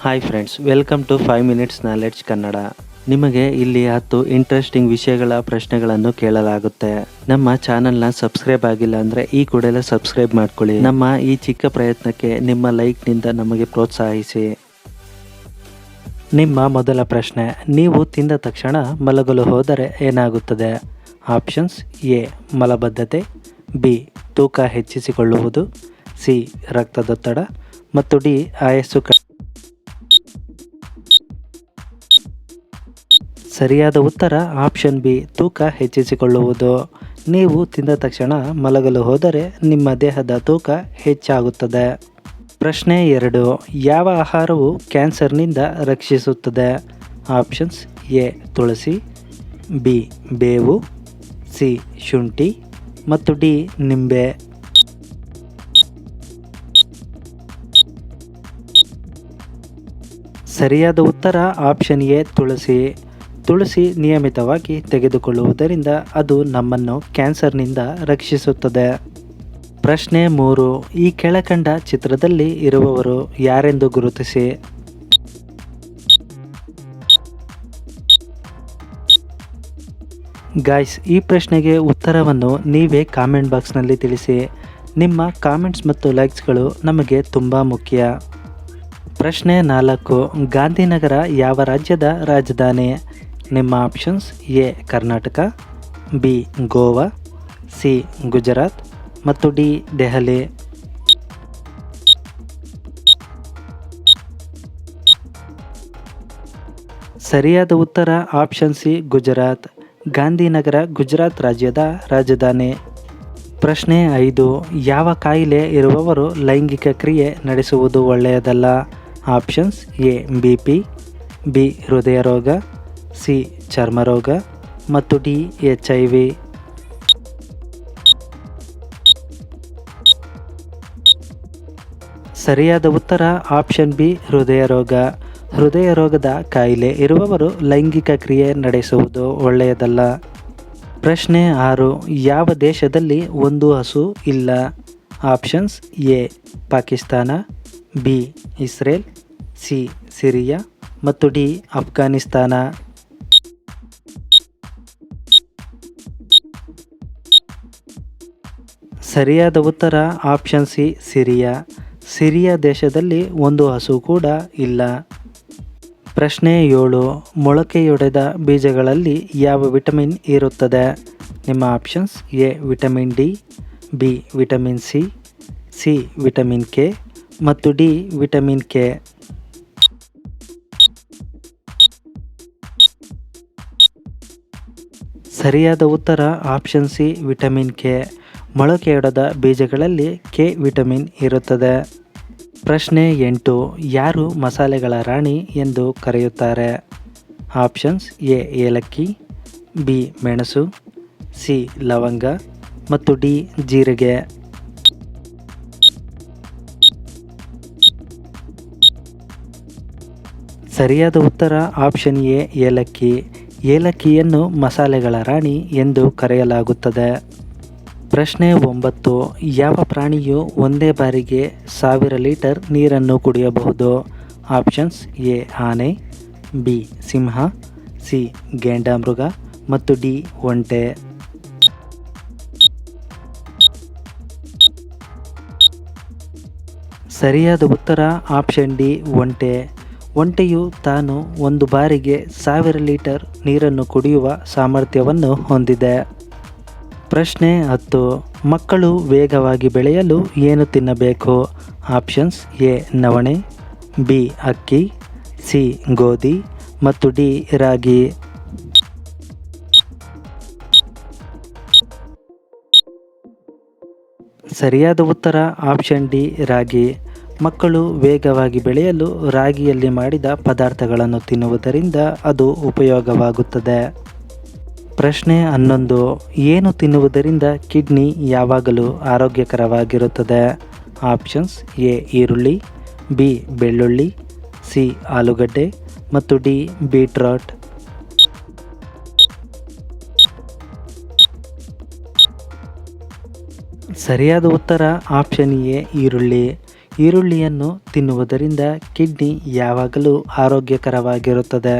Hi friends, welcome to 5 minutes knowledge Kannada. ನಿಮಗೆ ಇಲ್ಲಿ 10 interesting ವಿಷಯಗಳ ಪ್ರಶ್ನೆಗಳನ್ನು ಕೇಳಲಾಗುತ್ತೆ. ನಮ್ಮ ಚಾನಲ್ನ ಸಬ್ಸ್ಕ್ರೈಬ್ ಆಗಿಲ್ಲ ಅಂದರೆ ಈ ಕೂಡಲೇ ಸಬ್ಸ್ಕ್ರೈಬ್ ಮಾಡ್ಕೊಳ್ಳಿ. ನಮ್ಮ ಈ ಚಿಕ್ಕ ಪ್ರಯತ್ನಕ್ಕೆ ನಿಮ್ಮ ಲೈಕ್ನಿಂದ ನಮಗೆ ಪ್ರೋತ್ಸಾಹಿಸಿ. ನಿಮ್ಮ ಮೊದಲ ಪ್ರಶ್ನೆ, ನೀವು ತಿಂದ ತಕ್ಷಣ ಮಲಗಲು ಹೋದರೆ ಏನಾಗುತ್ತದೆ? ಆಪ್ಷನ್ಸ್: ಎ ಮಲಬದ್ಧತೆ, ಬಿ ತೂಕ ಹೆಚ್ಚಿಸಿಕೊಳ್ಳುವುದು, ಸಿ ರಕ್ತದೊತ್ತಡ ಮತ್ತು ಡಿ ಆಯಸ್ಸು. ಸರಿಯಾದ ಉತ್ತರ ಆಪ್ಷನ್ ಬಿ, ತೂಕ ಹೆಚ್ಚಿಸಿಕೊಳ್ಳುವುದು. ನೀವು ತಿಂದ ತಕ್ಷಣ ಮಲಗಲು ಹೋದರೆ ನಿಮ್ಮ ದೇಹದ ತೂಕ ಹೆಚ್ಚಾಗುತ್ತದೆ. ಪ್ರಶ್ನೆ 2, ಯಾವ ಆಹಾರವು ಕ್ಯಾನ್ಸರ್ನಿಂದ ರಕ್ಷಿಸುತ್ತದೆ? ಆಪ್ಷನ್ಸ್: ಎ ತುಳಸಿ, ಬಿ ಬೇವು, ಸಿ ಶುಂಠಿ ಮತ್ತು ಡಿ ನಿಂಬೆ. ಸರಿಯಾದ ಉತ್ತರ ಆಪ್ಷನ್ ಎ ತುಳಸಿ. ತುಳಸಿ ನಿಯಮಿತವಾಗಿ ತೆಗೆದುಕೊಳ್ಳುವುದರಿಂದ ಅದು ನಮ್ಮನ್ನು ಕ್ಯಾನ್ಸರ್ನಿಂದ ರಕ್ಷಿಸುತ್ತದೆ. ಪ್ರಶ್ನೆ 3, ಈ ಕೆಳಕಂಡ ಚಿತ್ರದಲ್ಲಿ ಇರುವವರು ಯಾರೆಂದು ಗುರುತಿಸಿ. ಗಾಯ್ಸ್, ಈ ಪ್ರಶ್ನೆಗೆ ಉತ್ತರವನ್ನು ನೀವೇ ಕಾಮೆಂಟ್ ಬಾಕ್ಸ್ನಲ್ಲಿ ತಿಳಿಸಿ. ನಿಮ್ಮ ಕಾಮೆಂಟ್ಸ್ ಮತ್ತು ಲೈಕ್ಸ್ಗಳು ನಮಗೆ ತುಂಬ ಮುಖ್ಯ. ಪ್ರಶ್ನೆ 4, ಗಾಂಧಿನಗರ ಯಾವ ರಾಜ್ಯದ ರಾಜಧಾನಿ? ನಿಮ್ಮ options: A Karnataka, B Goa, C Gujarat ಮತ್ತು ಡಿ ದೆಹಲಿ. ಸರಿಯಾದ ಉತ್ತರ ಆಪ್ಷನ್ ಸಿ ಗುಜರಾತ್. ಗಾಂಧಿನಗರ ಗುಜರಾತ್ ರಾಜ್ಯದ ರಾಜಧಾನಿ. ಪ್ರಶ್ನೆ 5, ಯಾವ ಕಾಯಿಲೆ ಇರುವವರು ಲೈಂಗಿಕ ಕ್ರಿಯೆ ನಡೆಸುವುದು ಒಳ್ಳೆಯದಲ್ಲ? ಆಪ್ಷನ್ಸ್: ಎ BP, ಬಿ ಹೃದಯ ರೋಗ, ಸಿ ಚರ್ಮರೋಗ ಮತ್ತು ಡಿ HIV. ಸರಿಯಾದ ಉತ್ತರ ಆಪ್ಷನ್ ಬಿ ಹೃದಯ ರೋಗ. ಹೃದಯ ರೋಗದ ಕಾಯಿಲೆ ಇರುವವರು ಲೈಂಗಿಕ ಕ್ರಿಯೆ ನಡೆಸುವುದು ಒಳ್ಳೆಯದಲ್ಲ. ಪ್ರಶ್ನೆ 6, ಯಾವ ದೇಶದಲ್ಲಿ ಒಂದು ಹಸು ಇಲ್ಲ? Options: A Pakistan, B Israel, C Syria ಮತ್ತು ಡಿ ಅಫ್ಘಾನಿಸ್ತಾನ. ಸರಿಯಾದ ಉತ್ತರ ಆಪ್ಷನ್ ಸಿ ಸಿರಿಯಾ. ಸಿರಿಯಾ ದೇಶದಲ್ಲಿ ಒಂದು ಹಸು ಕೂಡ ಇಲ್ಲ. ಪ್ರಶ್ನೆ 7, ಮೊಳಕೆಯೊಡೆದ ಬೀಜಗಳಲ್ಲಿ ಯಾವ ವಿಟಮಿನ್ ಇರುತ್ತದೆ? ನಿಮ್ಮ options: A vitamin D, B vitamin C, C vitamin K ಮತ್ತು ಡಿ ವಿಟಮಿನ್ ಕೆ. ಸರಿಯಾದ ಉತ್ತರ ಆಪ್ಷನ್ ಸಿ ವಿಟಮಿನ್ ಕೆ. ಮೊಳಕೆಯೊಡೆದ ಬೀಜಗಳಲ್ಲಿ ಕೆ ವಿಟಮಿನ್ ಇರುತ್ತದೆ. ಪ್ರಶ್ನೆ 8, ಯಾರು ಮಸಾಲೆಗಳ ರಾಣಿ ಎಂದು ಕರೆಯುತ್ತಾರೆ? ಆಪ್ಷನ್ಸ್: ಎ ಏಲಕ್ಕಿ, ಬಿ ಮೆಣಸು, ಸಿ ಲವಂಗ ಮತ್ತು ಡಿ ಜೀರಿಗೆ. ಸರಿಯಾದ ಉತ್ತರ ಆಪ್ಷನ್ ಎ ಏಲಕ್ಕಿ. ಏಲಕ್ಕಿಯನ್ನು ಮಸಾಲೆಗಳ ರಾಣಿ ಎಂದು ಕರೆಯಲಾಗುತ್ತದೆ. ಪ್ರಶ್ನೆ 9, ಯಾವ ಪ್ರಾಣಿಯು ಒಂದೇ ಬಾರಿಗೆ 1000 ಲೀಟರ್ ನೀರನ್ನು ಕುಡಿಯಬಹುದು? ಆಪ್ಷನ್ಸ್: ಎ ಆನೆ, ಬಿ ಸಿಂಹ, ಸಿ ಗೆಂಡಾಮೃಗ ಮತ್ತು ಡಿ ಒಂಟೆ. ಸರಿಯಾದ ಉತ್ತರ ಆಪ್ಷನ್ ಡಿ ಒಂಟೆ. ಒಂಟೆಯು ತಾನು ಒಂದು ಬಾರಿಗೆ 1000 ಲೀಟರ್ ನೀರನ್ನು ಕುಡಿಯುವ ಸಾಮರ್ಥ್ಯವನ್ನು ಹೊಂದಿದೆ. ಪ್ರಶ್ನೆ 10, ಮಕ್ಕಳು ವೇಗವಾಗಿ ಬೆಳೆಯಲು ಏನು ತಿನ್ನಬೇಕು? ಆಪ್ಷನ್ಸ್: ಎ ನವಣೆ, ಬಿ ಅಕ್ಕಿ, ಸಿ ಗೋಧಿ ಮತ್ತು ಡಿ ರಾಗಿ. ಸರಿಯಾದ ಉತ್ತರ ಆಪ್ಷನ್ ಡಿ ರಾಗಿ. ಮಕ್ಕಳು ವೇಗವಾಗಿ ಬೆಳೆಯಲು ರಾಗಿಯಲ್ಲಿ ಮಾಡಿದ ಪದಾರ್ಥಗಳನ್ನು ತಿನ್ನುವುದರಿಂದ ಅದು ಉಪಯೋಗವಾಗುತ್ತದೆ. ಪ್ರಶ್ನೆ 11, ಏನು ತಿನ್ನುವುದರಿಂದ ಕಿಡ್ನಿ ಯಾವಾಗಲೂ ಆರೋಗ್ಯಕರವಾಗಿರುತ್ತದೆ? ಆಪ್ಷನ್ಸ್: ಎ ಈರುಳ್ಳಿ, ಬಿ ಬೆಳ್ಳುಳ್ಳಿ, ಸಿ ಆಲೂಗಡ್ಡೆ ಮತ್ತು ಡಿ ಬೀಟ್ರೂಟ್. ಸರಿಯಾದ ಉತ್ತರ ಆಪ್ಷನ್ ಎ ಈರುಳ್ಳಿ. ಈರುಳ್ಳಿಯನ್ನು ತಿನ್ನುವುದರಿಂದ ಕಿಡ್ನಿ ಯಾವಾಗಲೂ ಆರೋಗ್ಯಕರವಾಗಿರುತ್ತದೆ.